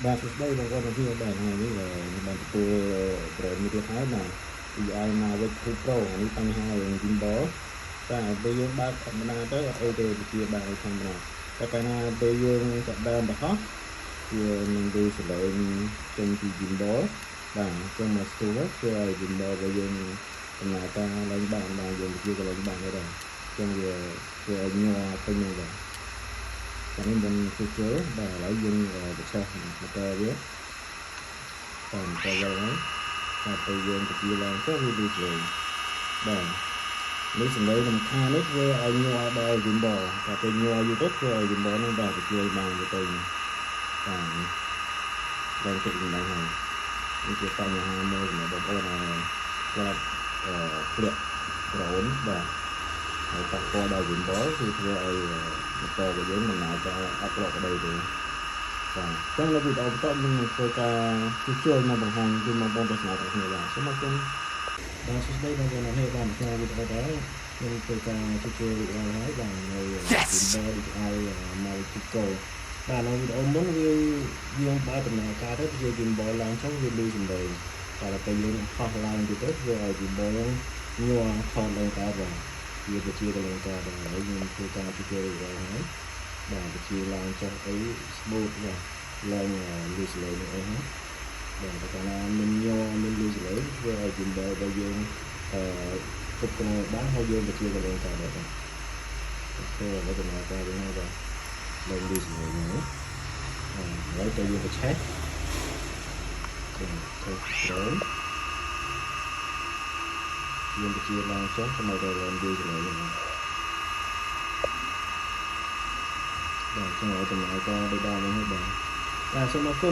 បាទសួស្តីបងប្អូនទាំងពីរបាទថ្ងៃនេះបានទទួលប្រមូលទៀតហើយណាពីឲ្យមក Wix Pro នេះបញ្ហារឿង gimbal តែពេលយើងបើកធម្មតាទៅអត់អីទេវាជាបើកធម្មតាតែកាលណាពេលយើងចាប់ដើមបោះវានឹងដូចសលេងចេញពី gimbal បាទចឹងមកស្គាល់ធ្វើឲ្យ gimbal របស់យើងដំណើរការឡើងបានយើងជាក៏ឡើងបានដែរចឹងវាធ្វើឲ្យញ័រពេញហ្នឹងបាទតែនេះមិនជួយបាទឥឡូវយើងបញ្ឆេះមកវាតាមទៅវិញហើយទៅយើងទៅជាឡើងទៅវាដូចវិញបាទនេះសម្លេងសំខាន់នេះធ្វើឲ្យញ័រដល់ gimbal តែពេលញ័រយូរទៅធ្វើឲ្យ gimbal នឹងបាទទៅជួយបានទៅបាទឡើងទឹកឡើងហើយនេះជាបញ្ហាមួយសម្រាប់បងប្អូនគាត់ធ្លាក់ដ្រូនបាទហើយប៉ះពាល់ដល់ gimbal គឺធ្វើឲ្យម៉ូទ័ររបស់យើងមិនអាចអត់ប្រកបដីទេបាទចឹងនៅវីដេអូបន្ទាប់យើងនឹងធ្វើការជួយមកបង្ហាញជូនបងប្អូនទស្សនាទាំងគ្នាបាទសូមអរគុណបាទសួស្តីបងប្អូនអរគុណបាទក្នុងវីដេអូដែរខ្ញុំធ្វើការជួយវីដេអូហើយបាទនៅ gimbal DJI Mavic Pro បាទនៅវីដេអូមុនយើងបើកដំណើរការទៅវា gimbal ឡើងចុះវាលឺសំឡេងតែដល់ពេលយើងហោះឡើងទៅវាឲ្យ gimbal ញ័រថតឡើងកើតបាទវាទៅជាឡើងកើតហើយយើងធ្វើការជួយវីដេអូហើយបាទទៅជាឡើងចុះអី smooth បាទឡើងលឺសំឡេងអីហ្នឹងបាទតែណាមានញ័រមានលឺសំឡេងវាឲ្យ gimbal របស់យើងគ្រប់គ្រងបានហើយយើងទៅជាឡើងកើតដែរបាទអូខេហើយដំណើរការវិញហើយបាទឡើងលឺសំឡេងហ្នឹងហើយទៅយើងទៅឆេះទៅdrone យើងទៅជាឡើងចុះសម្រាប់ឡើងលឺសំឡេងហ្នឹងបាទចឹងឲ្យដំណើរការដូចដល់នេះបាទសូមអរគុណ